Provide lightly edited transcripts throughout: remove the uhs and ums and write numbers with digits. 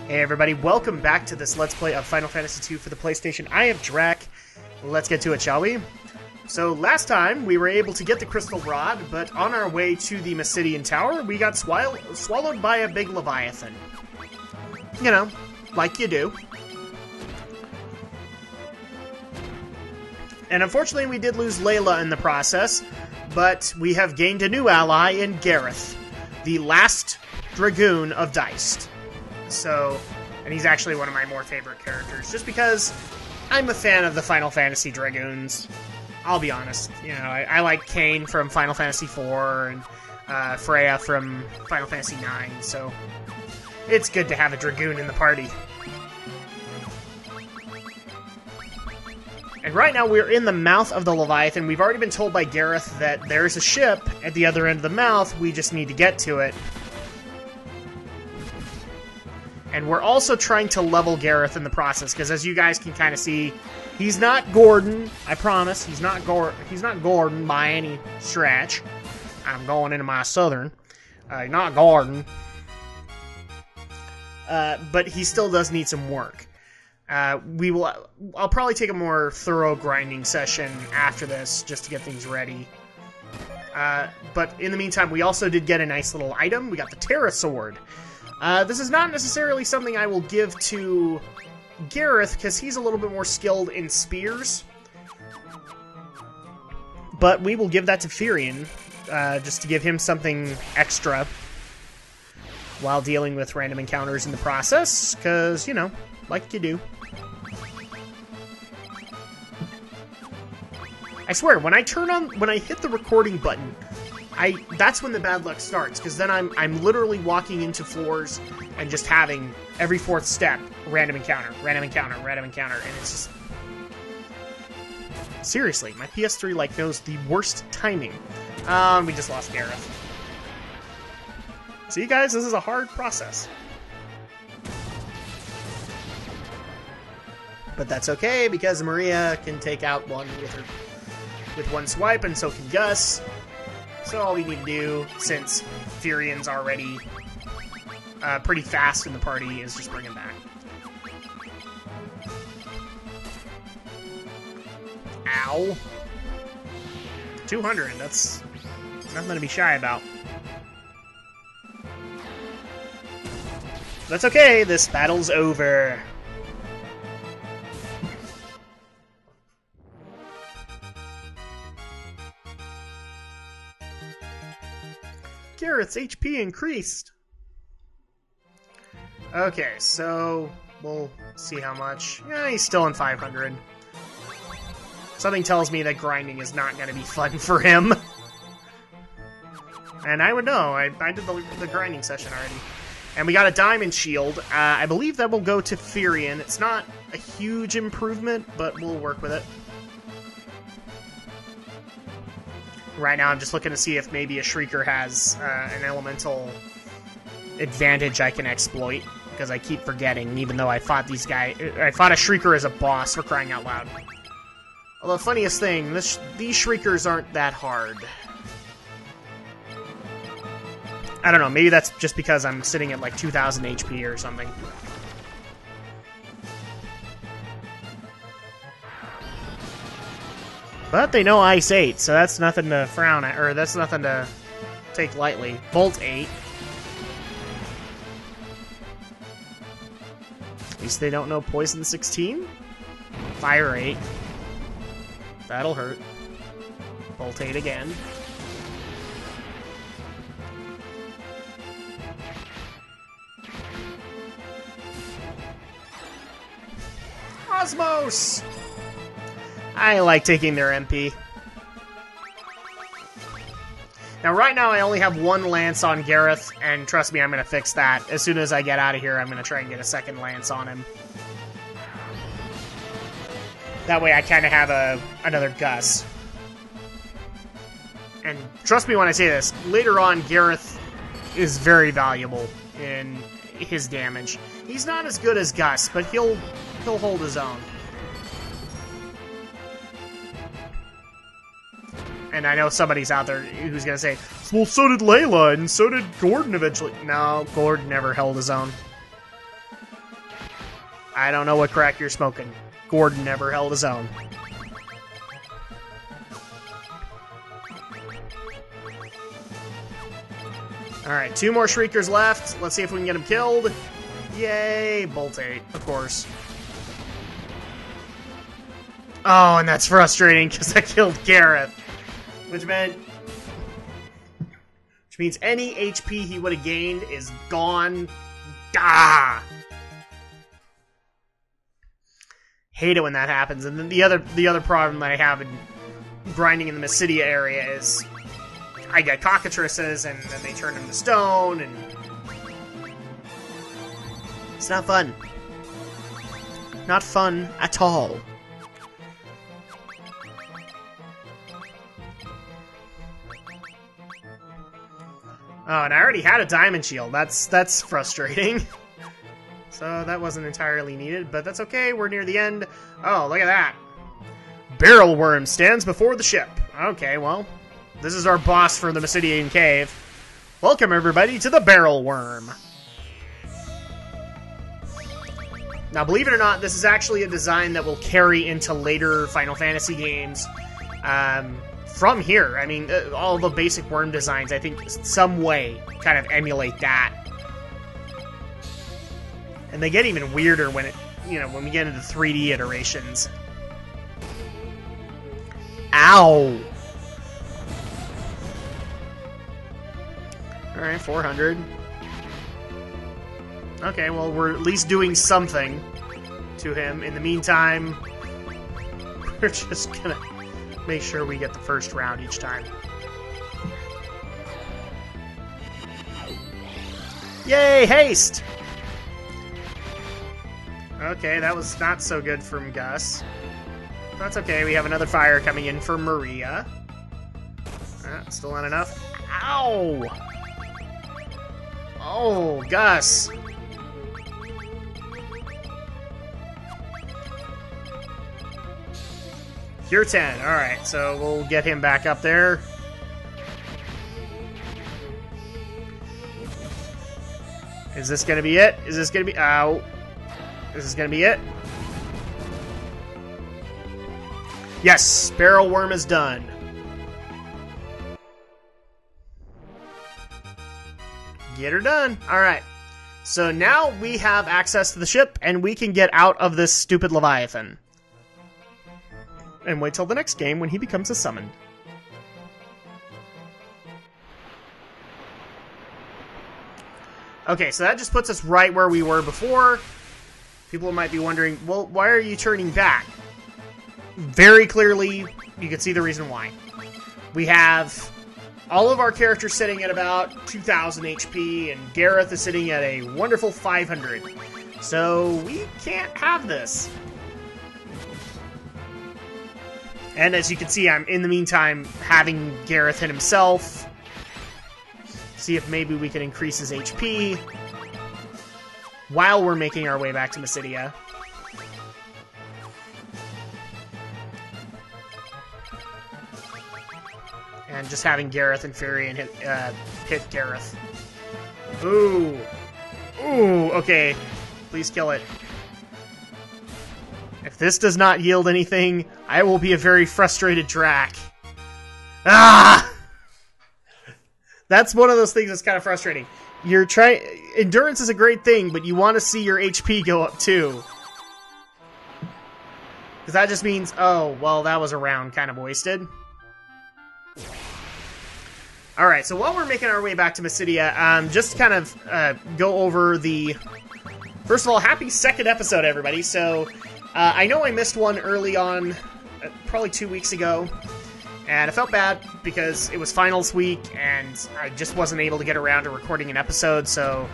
Hey everybody, welcome back to this Let's Play of Final Fantasy II for the PlayStation. I am Drak. Let's get to it, shall we? So last time, we were able to get the Crystal Rod, but on our way to the Mysidian Tower, we got swallowed by a big Leviathan. You know, like you do. And unfortunately, we did lose Layla in the process, but we have gained a new ally in Gareth, the last Dragoon of Diced. So, and he's actually one of my more favorite characters, just because I'm a fan of the Final Fantasy Dragoons. I'll be honest. You know, I like Kain from Final Fantasy IV and Freya from Final Fantasy IX, so it's good to have a Dragoon in the party. And right now we're in the mouth of the Leviathan. We've already been told by Gareth that there's a ship at the other end of the mouth. We just need to get to it. And we're also trying to level Gareth in the process, because as you guys can kind of see, he's not Gordon. I promise, he's not Gordon by any stretch. I'm going into my southern. Not Gordon. But he still does need some work. I'll probably take a more thorough grinding session after this, just to get things ready. But in the meantime, we also did get a nice little item. We got the Terra Sword. This is not necessarily something I will give to Gareth, because he's a little bit more skilled in spears. But we will give that to Firion, just to give him something extra while dealing with random encounters in the process, because, you know, like you do. I swear, when I hit the recording button, that's when the bad luck starts, because then I'm literally walking into floors and just having every fourth step random encounter, random encounter, random encounter, and it's just... Seriously, my PS3 like knows the worst timing. We just lost Gareth. See, guys, this is a hard process. But that's okay, because Maria can take out one with one swipe, and so can Gus. So all we need to do, since Firion's already pretty fast in the party, is just bring him back. Ow. 200, that's nothing to be shy about. That's okay, this battle's over. Gareth's HP increased. Okay, so we'll see how much. Yeah, he's still in 500. Something tells me that grinding is not going to be fun for him. And I would know. I did the grinding session already. And we got a diamond shield. I believe that will go to Firion. It's not a huge improvement, but we'll work with it. Right now, I'm just looking to see if maybe a Shrieker has an elemental advantage I can exploit, because I keep forgetting, even though I fought these guys. I fought a Shrieker as a boss, for crying out loud. Although, funniest thing, these Shriekers aren't that hard. I don't know, maybe that's just because I'm sitting at like 2,000 HP or something. But they know Ice 8, so that's nothing to frown at, or that's nothing to take lightly. Volt 8. At least they don't know Poison 16. Fire 8. That'll hurt. Volt 8 again. Osmos! I like taking their MP. Now, right now, I only have one Lance on Gareth, and trust me, I'm going to fix that. As soon as I get out of here, I'm going to try and get a second Lance on him. That way, I kind of have another Gus. And trust me when I say this, later on, Gareth is very valuable in his damage. He's not as good as Gus, but he'll hold his own. And I know somebody's out there who's going to say, well, so did Layla, and so did Gordon eventually. No, Gordon never held his own. I don't know what crack you're smoking. Gordon never held his own. Alright, 2 more Shriekers left. Let's see if we can get him killed. Yay! Bolt 8, of course. Oh, and that's frustrating because I killed Gareth. Which means any HP he would have gained is gone. Gah! Hate it when that happens. And then the other problem that I have in grinding in the Mysidia area is I get cockatrices and then they turn into stone, and it's not fun. Not fun at all. Oh, and I already had a diamond shield. That's frustrating. So that wasn't entirely needed, but that's okay. We're near the end. Oh, look at that. Barrel worm stands before the ship. Okay, well, this is our boss for the Mysidian Cave. Welcome, everybody, to the barrel worm. Now, believe it or not, this is actually a design that will carry into later Final Fantasy games. From here, I mean, all the basic worm designs, I think, some way kind of emulate that. And they get even weirder when when we get into 3D iterations. Ow! Alright, 400. Okay, well, we're at least doing something to him. In the meantime, we're just gonna make sure we get the first round each time. Yay, haste! Okay, that was not so good from Gus. That's okay, we have another fire coming in for Maria. Still not enough. Ow! Oh, Gus! You're 10. Alright, so we'll get him back up there. Is this gonna be it? Is this gonna be... Ow. Is this gonna be it? Yes! Barrel worm is done. Get her done. Alright. So now we have access to the ship, and we can get out of this stupid Leviathan. And wait till the next game when he becomes a summon. Okay, so that just puts us right where we were before. People might be wondering, well, why are you turning back? Very clearly, you can see the reason why. We have all of our characters sitting at about 2,000 HP, and Gareth is sitting at a wonderful 500. So we can't have this. And as you can see, I'm, in the meantime, having Gareth hit himself. See if maybe we can increase his HP. While we're making our way back to Mysidia. And just having Gareth and Fury and hit Gareth. Ooh. Ooh, okay. Please kill it. If this does not yield anything, I will be a very frustrated Drak. Ah! That's one of those things that's kind of frustrating. You're trying... Endurance is a great thing, but you want to see your HP go up too. Because that just means, oh, well, that was a round kind of wasted. Alright, so while we're making our way back to Mysidia, just to kind of go over the... First of all, happy second episode, everybody. So... I know I missed one early on, probably 2 weeks ago, and I felt bad because it was finals week, and I just wasn't able to get around to recording an episode, so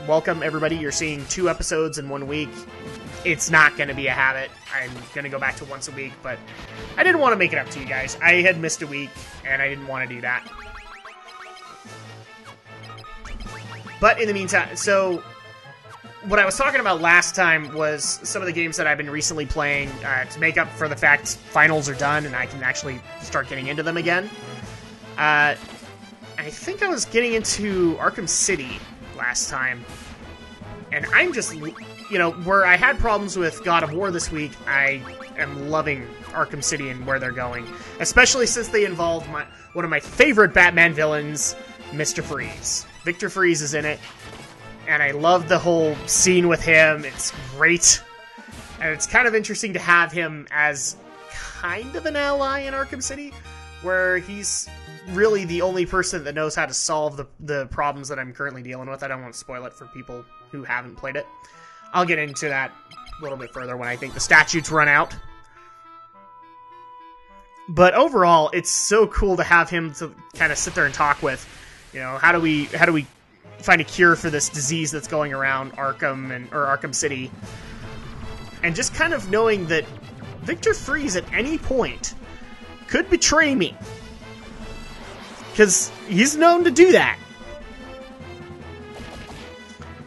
welcome, everybody. You're seeing 2 episodes in 1 week. It's not going to be a habit. I'm going to go back to once a week, but I didn't want to make it up to you guys. I had missed a week, and I didn't want to do that. But in the meantime, so... What I was talking about last time was some of the games that I've been recently playing to make up for the fact finals are done and I can actually start getting into them again. I think I was getting into Arkham City last time. And I'm just, you know, where I had problems with God of War this week, I am loving Arkham City and where they're going. Especially since they involve one of my favorite Batman villains, Mr. Freeze. Victor Freeze is in it, and I love the whole scene with him. It's great. And it's kind of interesting to have him as kind of an ally in Arkham City, where he's really the only person that knows how to solve the problems that I'm currently dealing with. I don't want to spoil it for people who haven't played it. I'll get into that a little bit further when I think the statutes run out. But overall, it's so cool to have him to kind of sit there and talk with. You know, how do we find a cure for this disease that's going around Arkham or Arkham City? And just kind of knowing that Victor Freeze at any point could betray me. Because he's known to do that.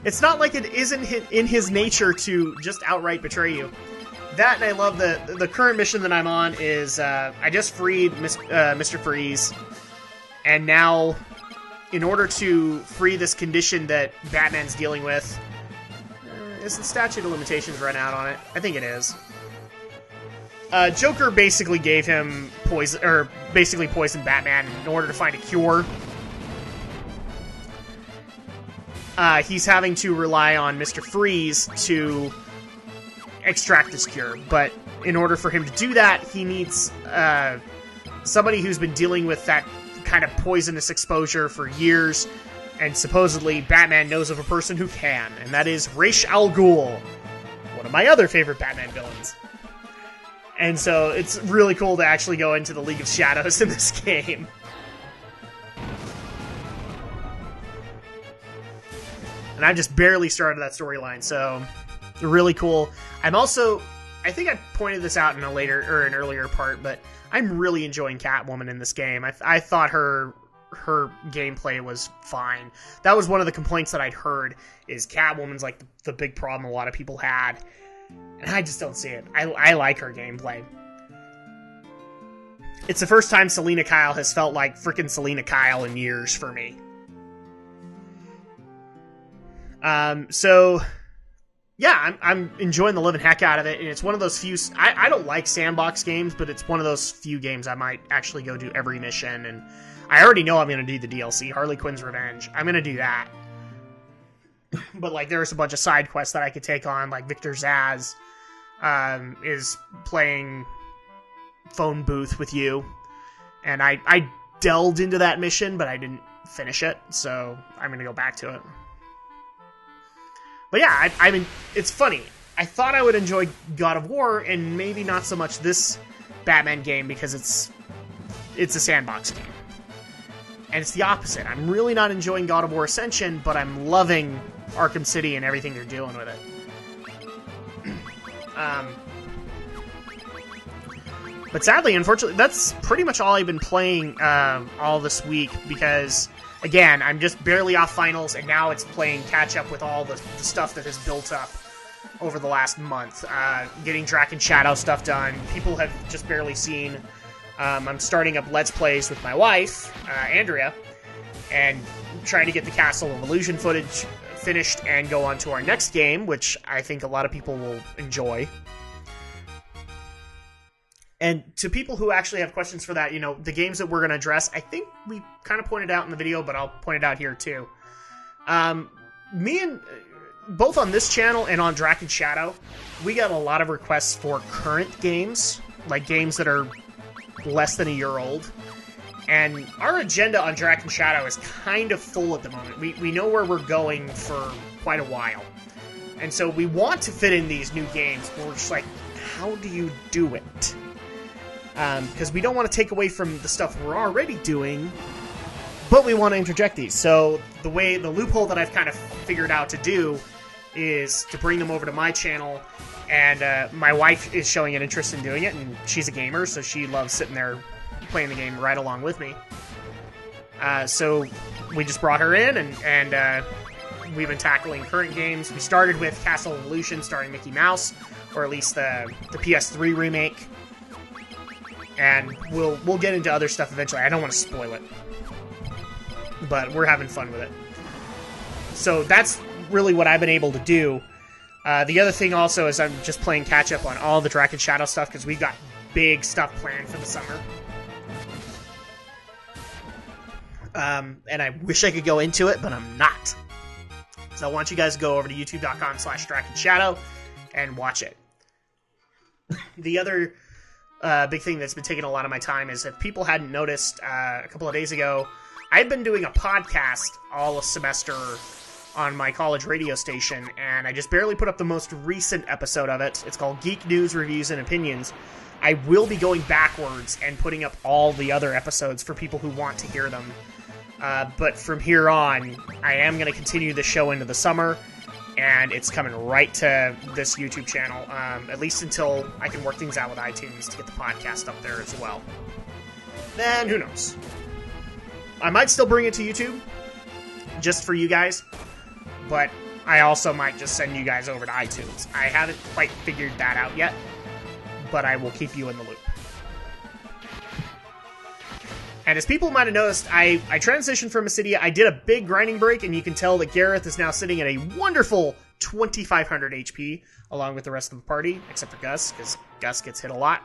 It's not like it isn't in his nature to just outright betray you. That, and I love the current mission that I'm on is, I just freed Mr. Freeze. And now, in order to free this condition that Batman's dealing with, is the statute of limitations run out on it? I think it is. Joker basically gave him poison, or basically poisoned Batman in order to find a cure. He's having to rely on Mr. Freeze to extract this cure, but in order for him to do that, he needs somebody who's been dealing with that kind of poisonous exposure for years, and supposedly Batman knows of a person who can, and that is Ra's al Ghul, one of my other favorite Batman villains. And so it's really cool to actually go into the League of Shadows in this game. And I've just barely started that storyline, so really cool. I'm also, I think I pointed this out in an earlier part, but I'm really enjoying Catwoman in this game. I thought her gameplay was fine. That was one of the complaints that I'd heard, is Catwoman's like the big problem a lot of people had. And I just don't see it. I like her gameplay. It's the first time Selina Kyle has felt like freaking Selina Kyle in years for me. So, yeah, I'm enjoying the living heck out of it, and it's one of those few... I don't like sandbox games, but it's one of those few games I might actually go do every mission, and I already know I'm going to do the DLC, Harley Quinn's Revenge. I'm going to do that. But, like, there's a bunch of side quests that I could take on, like Victor Zsasz is playing phone booth with you, and I delved into that mission, but I didn't finish it, so I'm going to go back to it. But yeah, I mean, it's funny. I thought I would enjoy God of War, and maybe not so much this Batman game, because it's a sandbox game. And it's the opposite. I'm really not enjoying God of War Ascension, but I'm loving Arkham City and everything they're doing with it. But sadly, unfortunately, that's pretty much all I've been playing all this week, because, again, I'm just barely off finals, and now it's playing catch-up with all the stuff that has built up over the last month. Getting Drak and Shadow stuff done. People have just barely seen. I'm starting up Let's Plays with my wife, Andrea, and trying to get the Castle of Illusion footage finished and go on to our next game, which I think a lot of people will enjoy. And to people who actually have questions for that, you know, the games that we're going to address, I think we kind of pointed out in the video, but I'll point it out here too. Me and... both on this channel and on Drak and Shadow, we got a lot of requests for current games, like games that are less than a year old. And our agenda on Drak and Shadow is kind of full at the moment. We know where we're going for quite a while. And so we want to fit in these new games, but we're just like, how do you do it? Because we don't want to take away from the stuff we're already doing, but we want to interject these. So the loophole that I've kind of figured out to do is to bring them over to my channel, and my wife is showing an interest in doing it, and she's a gamer, so she loves sitting there playing the game right along with me. So we just brought her in, and we've been tackling current games. We started with Castle of Illusion starring Mickey Mouse, or at least the PS3 remake, and we'll get into other stuff eventually. I don't want to spoil it, but we're having fun with it. So that's really what I've been able to do. The other thing also is I'm just playing catch-up on all the Drak and Shadow stuff, because we've got big stuff planned for the summer. And I wish I could go into it, but I'm not. So I want you guys to go over to youtube.com/DrakandShadow and watch it. The other big thing that's been taking a lot of my time is, if people hadn't noticed, a couple of days ago, I've been doing a podcast all semester on my college radio station, and I just barely put up the most recent episode of it. It's called Geek News, Reviews, and Opinions. I will be going backwards and putting up all the other episodes for people who want to hear them. But from here on, I am going to continue the show into the summer, and it's coming right to this YouTube channel, at least until I can work things out with iTunes to get the podcast up there as well. Then, who knows? I might still bring it to YouTube, just for you guys, but I also might just send you guys over to iTunes. I haven't quite figured that out yet, but I will keep you in the loop. And as people might have noticed, I transitioned from Mysidia. I did a big grinding break, and you can tell that Gareth is now sitting at a wonderful 2,500 HP, along with the rest of the party, except for Gus, because Gus gets hit a lot.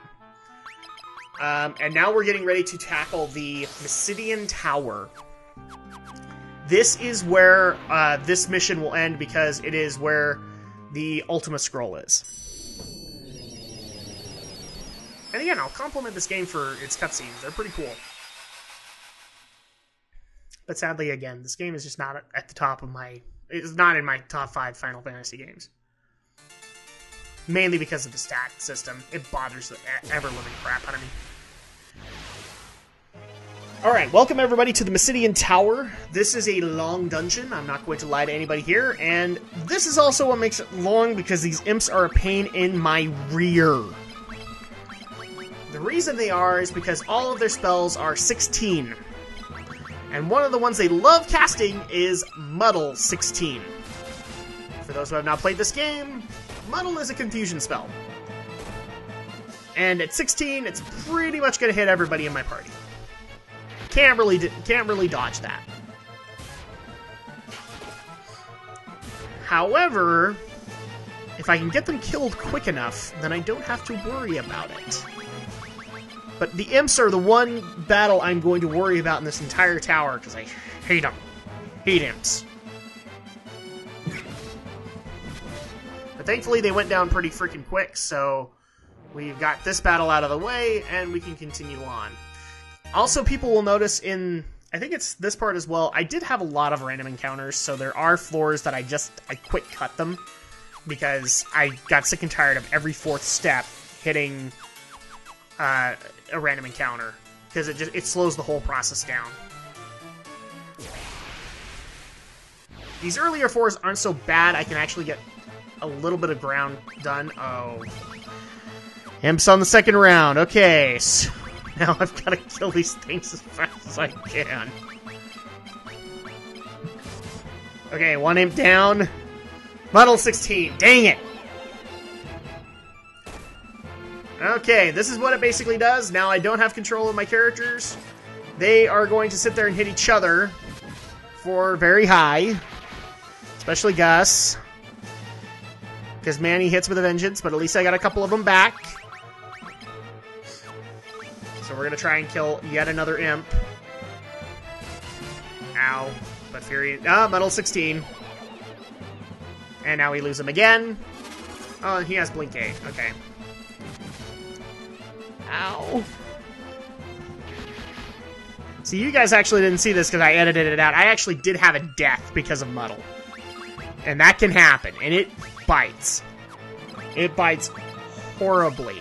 And now we're getting ready to tackle the Mysidian Tower. This is where this mission will end, because it is where the Ultima Scroll is. And again, I'll compliment this game for its cutscenes. They're pretty cool. But sadly, again, this game is just not at the top of my... It's not in my top 5 Final Fantasy games. Mainly because of the stat system. It bothers the ever-living crap out of me. Alright, welcome everybody to the Mysidian Tower. This is a long dungeon, I'm not going to lie to anybody here, and this is also what makes it long, because these imps are a pain in my rear. The reason they are is because all of their spells are 16. And one of the ones they love casting is Muddle 16. For those who have not played this game, Muddle is a confusion spell. And at 16, it's pretty much going to hit everybody in my party. Can't really dodge that. However, if I can get them killed quick enough, then I don't have to worry about it. But the imps are the one battle I'm going to worry about in this entire tower, because I hate them. Hate imps. But thankfully they went down pretty freaking quick, so we've got this battle out of the way, and we can continue on. Also, people will notice in, I think it's this part as well, I did have a lot of random encounters, so there are floors that I quick cut them, because I got sick and tired of every 4th step hitting a random encounter, because it slows the whole process down. These earlier floors aren't so bad. I can actually get a little bit of ground done. Oh. Imps on the second round. Okay, so now I've got to kill these things as fast as I can. Okay, one imp down. Muddle 16. Dang it! Okay, this is what it basically does. Now I don't have control of my characters. They are going to sit there and hit each other for very high. Especially Gus. Because, man, he hits with a vengeance, but at least I got a couple of them back. So we're going to try and kill yet another imp. Ow. But Fury... Ah, Muddle 16. And now we lose him again. Oh, he has Blink 8. Okay. Ow. See, you guys actually didn't see this because I edited it out. I actually did have a death because of Muddle. And that can happen. And it bites. It bites horribly.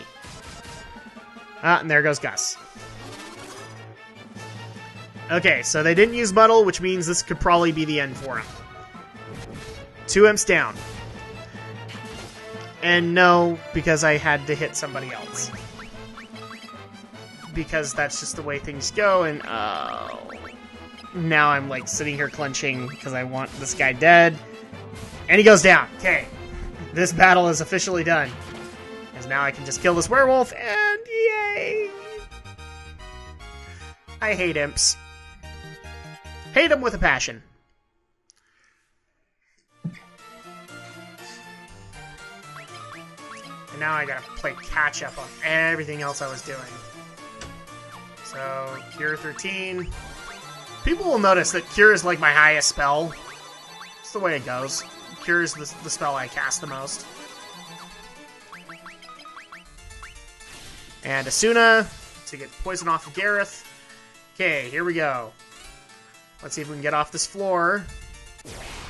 Ah, and there goes Gus. Okay, so they didn't use Muddle, which means this could probably be the end for him. 2 imps down. And no, because I had to hit somebody else. Because that's just the way things go, and oh. Now I'm like sitting here clenching because I want this guy dead. And he goes down. Okay. This battle is officially done. Because now I can just kill this werewolf, and yay! I hate imps. Hate them with a passion. now I gotta play catch up on everything else I was doing. So, Cure 13. People will notice that Cure is like my highest spell. It's the way it goes. Cure is the spell I cast the most. And Asuna to get poison off of Gareth. Okay, here we go. Let's see if we can get off this floor.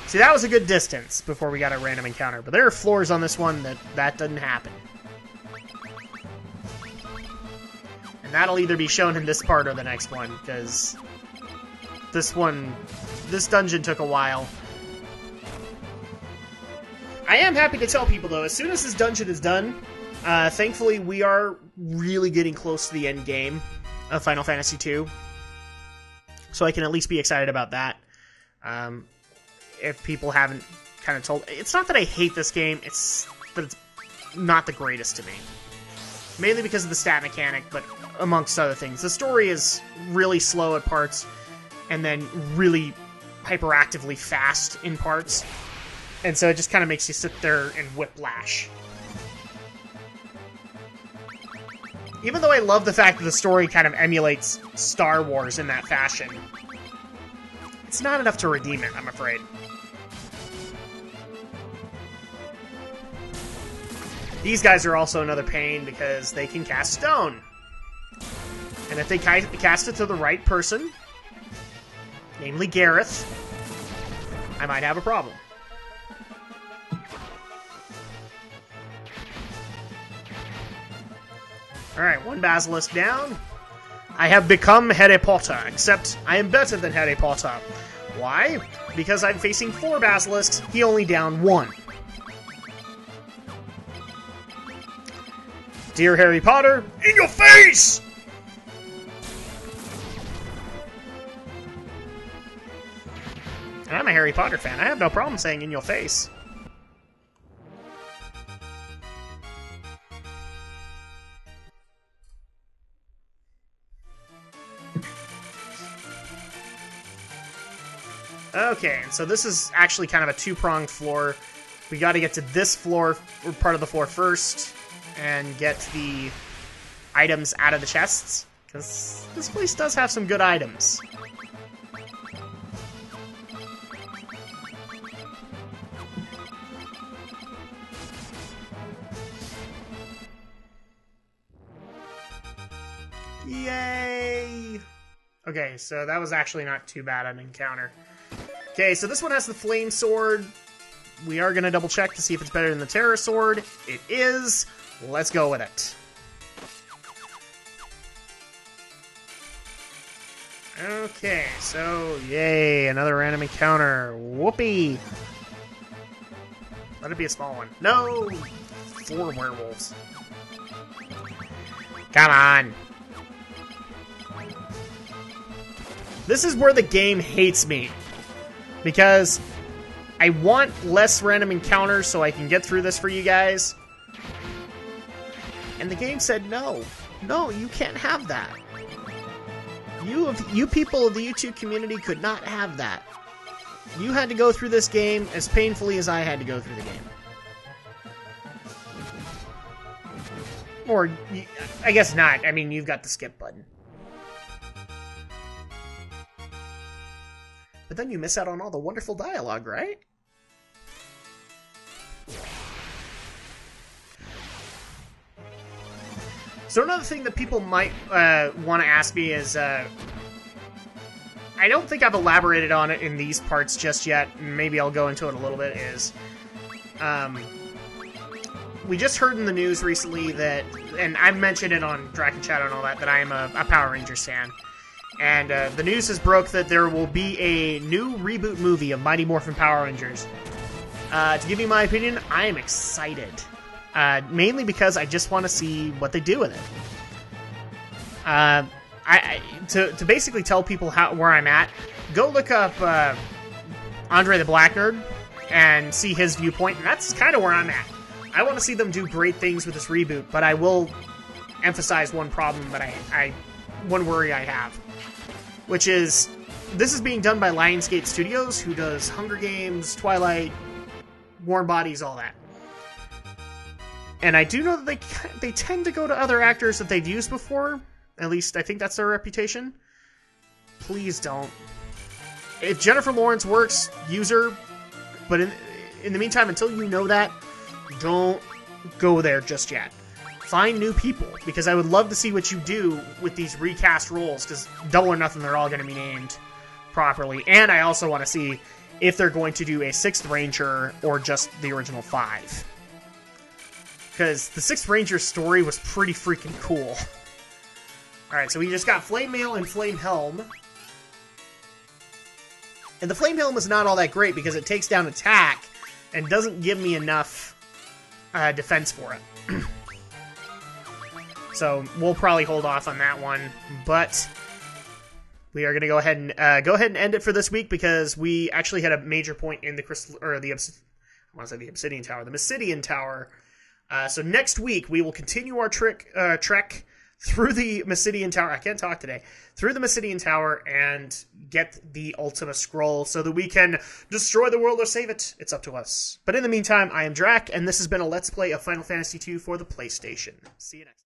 See, that was a good distance before we got a random encounter, but there are floors on this one that doesn't happen. And that'll either be shown in this part or the next one, because this dungeon took a while. I am happy to tell people, though, as soon as this dungeon is done, thankfully we are really getting close to the end game of Final Fantasy II. So I can at least be excited about that. If people haven't kind of told... It's not that I hate this game, it's that it's not the greatest to me. Mainly because of the stat mechanic, but amongst other things. The story is really slow at parts, and then really hyperactively fast in parts. And so it just kind of makes you sit there and whiplash. Even though I love the fact that the story kind of emulates Star Wars in that fashion, it's not enough to redeem it, I'm afraid. These guys are also another pain because they can cast stone. And if they cast it to the right person, namely Gareth, I might have a problem. Alright, one Basilisk down. I have become Harry Potter, except I am better than Harry Potter. Why? Because I'm facing 4 Basilisks, he only downed 1. Dear Harry Potter, in your face! And I'm a Harry Potter fan, I have no problem saying in your face. Okay, so this is actually kind of a two-pronged floor. We got to get to this floor, or part of the floor first, and get the items out of the chests, because this place does have some good items. Yay! Okay, so that was actually not too bad an encounter. Okay, so this one has the Flame Sword. We are going to double check to see if it's better than the Terror Sword. It is. Let's go with it. Okay, so yay, another random encounter. Whoopee! Let it be a small one. No! 4 werewolves. Come on! This is where the game hates me. Because I want less random encounters so I can get through this for you guys. And the game said no. No, you can't have that. You people of the YouTube community could not have that. You had to go through this game as painfully as I had to go through the game. Or, I guess not. I mean, you've got the skip button. But then you miss out on all the wonderful dialogue, right? So another thing that people might want to ask me is, I don't think I've elaborated on it in these parts just yet, and maybe I'll go into it a little bit, is, we just heard in the news recently that, and I've mentioned it on Drak and Chat and all that I am a Power Rangers fan. And the news has broke that there will be a new reboot movie of Mighty Morphin Power Rangers. To give you my opinion, I am excited. Mainly because I just want to see what they do with it. To basically tell people where I'm at, go look up Andre the Black Nerd and see his viewpoint, and that's kind of where I'm at. I want to see them do great things with this reboot, but I will emphasize one problem that one worry I have. Which is, this is being done by Lionsgate Studios, who does Hunger Games, Twilight, Warm Bodies, all that. And I do know that they tend to go to other actors that they've used before. At least I think that's their reputation. Please don't. If Jennifer Lawrence works, use her. But in the meantime, until you know that, don't go there just yet. Find new people, because I would love to see what you do with these recast roles, because Double or Nothing, they're all going to be named properly. And I also want to see if they're going to do a 6th Ranger or just the original 5. Because the 6th Ranger story was pretty freaking cool. Alright, so we just got Flame Mail and Flame Helm. And the Flame Helm is not all that great because it takes down attack and doesn't give me enough defense for it. So we'll probably hold off on that one, but we are going to go ahead and end it for this week because we actually had a major point in the Obsidian Tower, the Mysidian Tower. So next week we will continue our trek through the Mysidian Tower. I can't talk today. Through the Mysidian Tower and get the Ultima Scroll so that we can destroy the world or save it. It's up to us. But in the meantime, I am Drak, and this has been a Let's Play of Final Fantasy II for the PlayStation. See you next time.